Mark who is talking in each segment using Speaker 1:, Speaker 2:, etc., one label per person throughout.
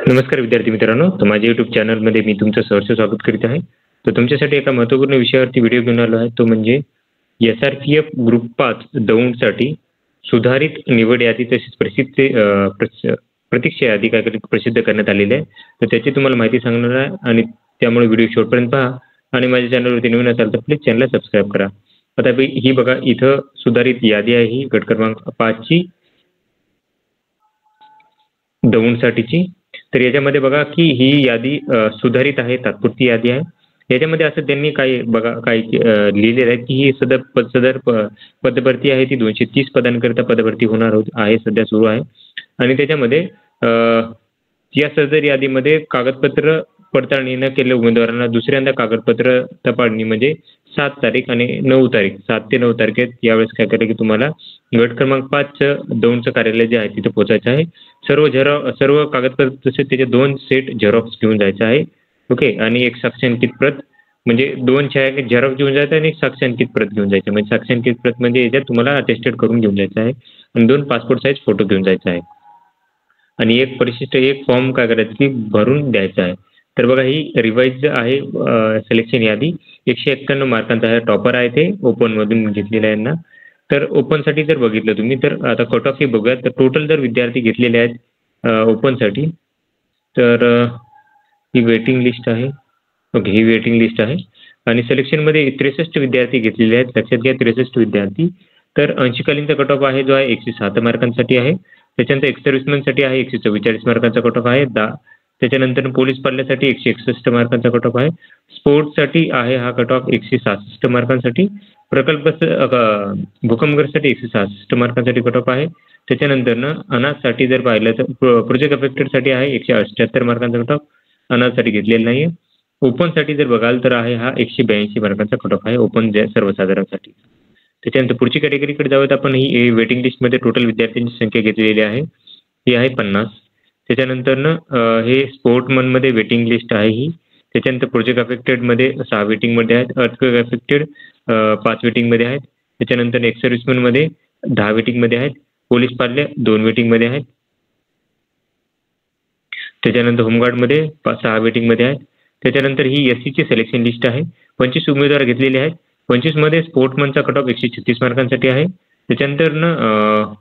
Speaker 1: नमस्कार विद्यार्थी मित्रांनो, तर माझ्या यूट्यूब चॅनलमध्ये मी तुमचं सहर्ष स्वागत करीत आहे. तर तुमच्यासाठी एका महत्त्वपूर्ण विषयावरती व्हिडिओ घेऊन आलो आहे. तो म्हणजे SRPF ग्रुप 5 दौंडसाठी सुधारित निवड यादी तसेच प्रतीक्षा यादी काय प्रसिद्ध करण्यात आलेली आहे. तर त्याची तुम्हाला माहिती सांगणार आहे आणि त्यामुळे व्हिडिओ शेवटपर्यंत पहा आणि माझ्या चॅनलवरती नवीन असाल तर प्लीज चॅनलला सबस्क्राईब करा. आता ही बघा, इथं सुधारित यादी आहे ही गट क्रमांक 5 ची दौंडसाठीची. तर याच्यामध्ये बघा की ही यादी सुधारित आहे, तात्पुरती यादी आहे. याच्यामध्ये असं त्यांनी लिहिलेलं आहे की ही पदभरती आहे ती 230 पदांकरिता पदभरती होणार आहे, सध्या सुरू आहे. आणि त्याच्यामध्ये या सदर यादीमध्ये कागदपत्र पडताळणी न केलेल्या उमेदवारांना दुसऱ्यांदा कागदपत्र तपासणी म्हणजे 7 तारीख आणि 9 तारीख 7 ते 9 तारखेत यावेळेस काय केलं की तुम्हाला गट क्रमांक 5 दौंडचं कार्यालय जे आहे तिथे पोहोचायचं आहे. सर्व कागदपत्र तसेच त्याचे 2 सेट झेरॉक्स घेऊन जायचं आहे. ओके. आणि एक साक्षांकित प्रत म्हणजे 2 छायांकित झेरॉक्स घेऊन जायचं आणि एक साक्षांकित प्रत घेऊन जायचं. म्हणजे साक्षांकित प्रत म्हणजे याच्यात तुम्हाला अटेस्टेड करून घेऊन जायचं आहे आणि 2 पासपोर्ट साईज फोटो घेऊन जायचा आहे आणि एक फॉर्म काय करायचं की भरून द्यायचा आहे. तर बघा, ही रिवाईज आहे सिलेक्शन यादी. 191 मार्कांचा आहे. टॉपर आहे ते, ओपनमधून घेतलेलं आहे यांना. तर ओपनसाठी जर बघितलं तुम्ही तर आता कट ऑफ ही बघूयात. तर टोटल जर विद्यार्थी घेतलेले आहेत ओपनसाठी तर ही वेटिंग लिस्ट आहे. ओके, ही वेटिंग लिस्ट आहे आणि सिलेक्शनमध्ये 63 विद्यार्थी घेतलेले आहेत. लक्षात घ्या, 63 विद्यार्थी. तर 80 खालींचा कट ऑफ आहे जो आहे 107 मार्कांसाठी आहे. त्याच्यानंतर एक्स सर्व्हिसमॅनसाठी आहे 144 मार्कांचा कट ऑफ आहे. त्याच्यानंतर पोलीस पाल्यासाठी 161 मार्कांचा कट ऑफ आहे. स्पोर्ट्ससाठी आहे हा कट ऑफ 166 मार्कांसाठी. भूकंपग्रस्तसाठी 166 मार्कांसाठी कट ऑफ आहे. त्याच्यानंतरनं अनाथसाठी जर पाहिलं तर प्रोजेक्ट अफेक्टेडसाठी आहे 178 मार्कांचा कट ऑफ. अनाथसाठी घेतलेला नाही आहे. ओपनसाठी जर बघाल तर आहे हा 182 मार्कांचा कट ऑफ आहे ओपन सर्वसाधारणसाठी. त्याच्यानंतर पुढची कॅटेगरीकडे जाऊयात आपण. ही वेटिंग लिस्टमध्ये टोटल विद्यार्थ्यांची संख्या घेतलेली आहे, ही आहे 50. त्याच्यानंतरनं हे स्पोर्टमनमध्ये वेटिंग लिस्ट आहे ही. त्याच्यानंतर प्रोजेक्ट अफेक्टेडमध्ये 6 वेटिंगमध्ये आहेत. अर्थक्वेक अफेक्टेड 5 वेटिंगमध्ये आहेत. त्याच्यानंतर एक्स सर्व्हिसमॅनमध्ये 10 वेटिंगमध्ये आहेत. पोलीस पाल्य 2 वेटिंगमध्ये आहेत. त्याच्यानंतर होमगार्डमध्ये 6 वेटिंगमध्ये आहेत. त्याच्यानंतर ही SCची सिलेक्शन लिस्ट आहे. 25 उमेदवार घेतलेले आहेत. 25मध्ये स्पोर्टमनचा कट ऑफ 136 मार्कांसाठी आहे. त्याच्यानंतरनं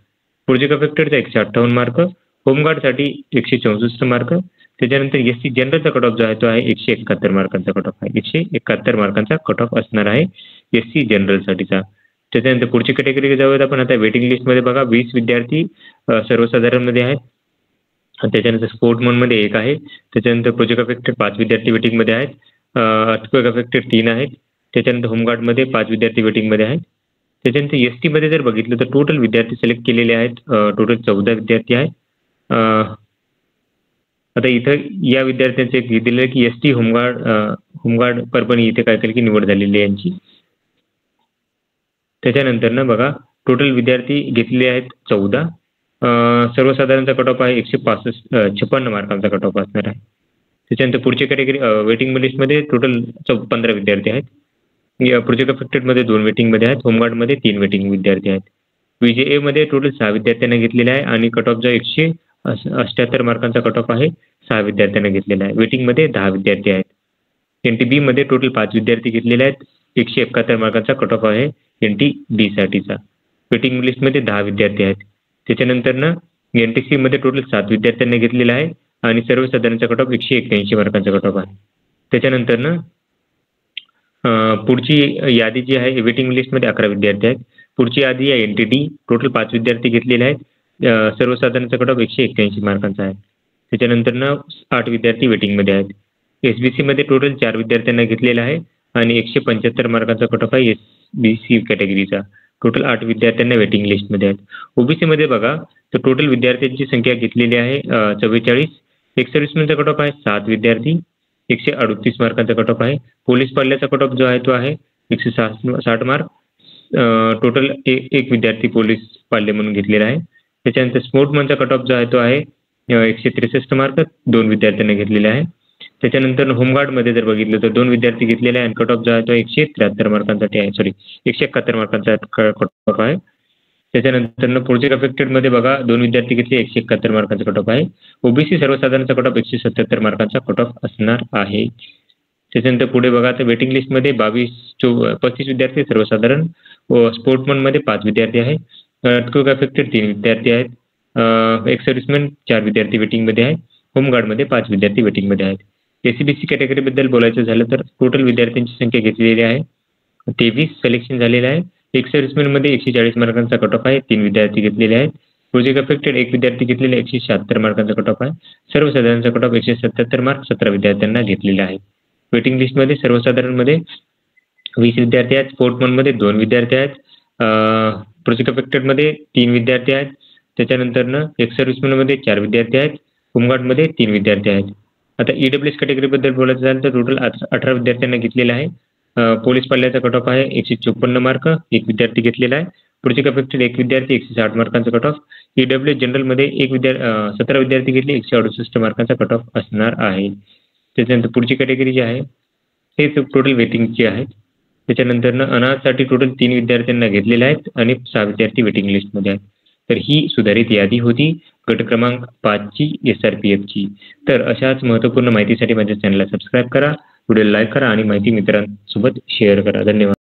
Speaker 1: प्रोजेक्ट अफेक्टेडचा 158 मार्क, होमगार्डसाठी 164 मार्क. त्याच्यानंतर SC जनरलचा कट ऑफ जो आहे तो आहे 171 मार्कांचा कट ऑफ आहे. 171 मार्कांचा कट ऑफ असणार आहे SC जनरलसाठीचा. त्याच्यानंतर पुढची कॅटेगरी जाऊयात आपण. आता वेटिंग लिस्टमध्ये बघा 20 विद्यार्थी सर्वसाधारणमध्ये आहेत. त्याच्यानंतर स्पोर्टमनमध्ये 1 आहे. त्याच्यानंतर प्रोजेक्ट अफेक्टेड 5 विद्यार्थी वेटिंगमध्ये आहेत. अर्थक्वेक अफेक्टेड 3 आहेत. त्याच्यानंतर होमगार्डमध्ये 5 विद्यार्थी वेटिंगमध्ये आहेत. त्याच्यानंतर STमध्ये जर बघितलं तर टोटल विद्यार्थी सिलेक्ट केलेले आहेत. टोटल 14 विद्यार्थी आहेत. आता इथं या विद्यार्थ्यांचे दिलेलं आहे की ST होमगार्ड परभणी इथे काय केलं की निवड झालेली आहे यांची. त्याच्यानंतर बघा टोटल विद्यार्थी घेतलेले आहेत 14. सर्वसाधारणचा कट ऑफ आहे 156 मार्कांचा कट ऑफ असणार आहे. त्याच्यानंतर पुढची कॅटेगरी वेटिंग लिस्टमध्ये टोटल 15 विद्यार्थी आहेत. प्रोजेक्ट अफेक्टेडमध्ये 2 वेटिंगमध्ये आहेत. होमगार्डमध्ये 3 वेटिंग विद्यार्थी आहेत. VJAमध्ये टोटल 6 विद्यार्थ्यांना घेतलेला आहे आणि कट ऑफ जो 178 मार्कांचा कट ऑफ आहे 6 विद्यार्थ्यांना घेतलेला आहे. वेटिंगमध्ये 10 विद्यार्थी आहेत. NTBमध्ये टोटल 5 विद्यार्थी घेतलेले आहेत. 171 मार्कांचा कट ऑफ आहे NTB साठीचा. वेटिंग लिस्टमध्ये 10 विद्यार्थी आहेत. त्याच्यानंतरनं NTCमध्ये टोटल 7 विद्यार्थ्यांना घेतलेला आहे आणि सर्वसाधारणचा कट ऑफ 181 मार्कांचा कट ऑफ आहे. त्याच्यानंतरनं पुढची यादी जी आहे वेटिंग लिस्टमध्ये 11 विद्यार्थी आहेत. पुढची यादी आहे NTD, टोटल 5 विद्यार्थी घेतलेले आहेत. सर्वसाधारणचा कट ऑफ 181 मार्कांचा आहे. त्याच्यानंतरनं 8 विद्यार्थी वेटिंगमध्ये आहेत. SBCमध्ये टोटल 4 विद्यार्थ्यांना घेतलेला आहे आणि 175 मार्कांचा कट ऑफ आहे SBC कॅटेगरीचा. टोटल 8 विद्यार्थ्यांना वेटिंग लिस्टमध्ये आहेत. OBCमध्ये बघा तर टोटल विद्यार्थ्यांची संख्या घेतलेली आहे 44. एक्स सर्व्हिसमॅनचा कट ऑफ आहे 7 विद्यार्थी. 138 मार्कांचा कट ऑफ आहे. पोलीस पाल्याचा कट ऑफ जो आहे तो आहे 160 मार्क. टोटल एक विद्यार्थी पोलीस पाल्य म्हणून घेतलेला आहे. त्याच्यानंतर स्पोर्टमनचा कट ऑफ जो आहे तो आहे 163 मार्क 2 विद्यार्थ्यांना घेतलेले आहे. त्याच्यानंतर होमगार्डमध्ये जर बघितलं तर 2 विद्यार्थी घेतलेले आहे आणि कट ऑफ जो आहे तो 173 मार्कांसाठी आहे. 171 मार्कांचा कट ऑफ आहे. त्याच्यानंतर प्रोजेक्ट अफेक्टेडमध्ये बघा 2 विद्यार्थी घेतले 171 मार्कांचा कट ऑफ आहे. ओबीसी सर्वसाधारणचा कट ऑफ 177 मार्कांचा कट ऑफ असणार आहे. त्याच्यानंतर पुढे बघा आता वेटिंग लिस्टमध्ये 35 विद्यार्थी सर्वसाधारण, स्पोर्ट्समनमध्ये 5 विद्यार्थी आहे, अर्थक्वेक अफेक्टेड 3 विद्यार्थी आहेत, एक्स सर्व्हिसमॅन 4 विद्यार्थी वेटिंगमध्ये आहेत, होमगार्डमध्ये 5 विद्यार्थी वेटिंगमध्ये आहेत. एसीबीसी कॅटेगरीबद्दल बोलायचं झालं तर टोटल विद्यार्थ्यांची संख्या घेतलेली आहे 23 सिलेक्शन झालेलं आहे. एक्स सर्व्हिसमॅनमध्ये 140 मार्कांचा कट ऑफ आहे, 3 विद्यार्थी घेतलेले आहेत. प्रोजेक्ट अफेक्टेड 1 विद्यार्थी घेतलेले 176 मार्कांचा कट ऑफ आहे. सर्वसाधारणचा कट ऑफ 177 मार्क 17 विद्यार्थ्यांना घेतलेला आहे. वेटिंग लिस्टमध्ये सर्वसाधारणमध्ये 20 विद्यार्थी आहेत, स्पोर्ट्समनमध्ये 2 विद्यार्थी आहेत, प्रोजेक्ट अफेक्टेडमध्ये 3 विद्यार्थी आहेत, त्याच्यानंतरनं एक्स सर्व्हिसमॅनमध्ये 4 विद्यार्थी आहेत, होमगार्डमध्ये 3 विद्यार्थी आहेत. आता ईडब्ल्यूएस कॅटेगरीबद्दल बोलायचं झालं तर टोटल 18 विद्यार्थ्यांना घेतलेलं आहे. पोलीस पाल्याचा कट ऑफ आहे 154 मार्क, 1 विद्यार्थी घेतलेला आहे. प्रोजेक्ट अफेक्टेड 1 विद्यार्थी 160 मार्कांचा कट ऑफ. ईडब्ल्यूएस जनरलमध्ये 17 विद्यार्थी घेतले 168 मार्कांचा कट ऑफ असणार आहे. त्याच्यानंतर पुढची कॅटेगरी जी आहे हे टोटल वेटिंगची आहे. त्याच्यानंतर अनाथसाठी टोटल 3 विद्यार्थ्यांना घेतलेले आहेत आणि 6 विद्यार्थी वेटिंग लिस्टमध्ये आहेत. तर ही सुधारित यादी होती गट क्रमांक 5 ची SRPFची. तर अशाच महत्त्वपूर्ण माहितीसाठी माझ्या चॅनलला सबस्क्राईब करा, व्हिडिओ लाईक करा आणि माहिती मित्रांसोबत शेअर करा. धन्यवाद.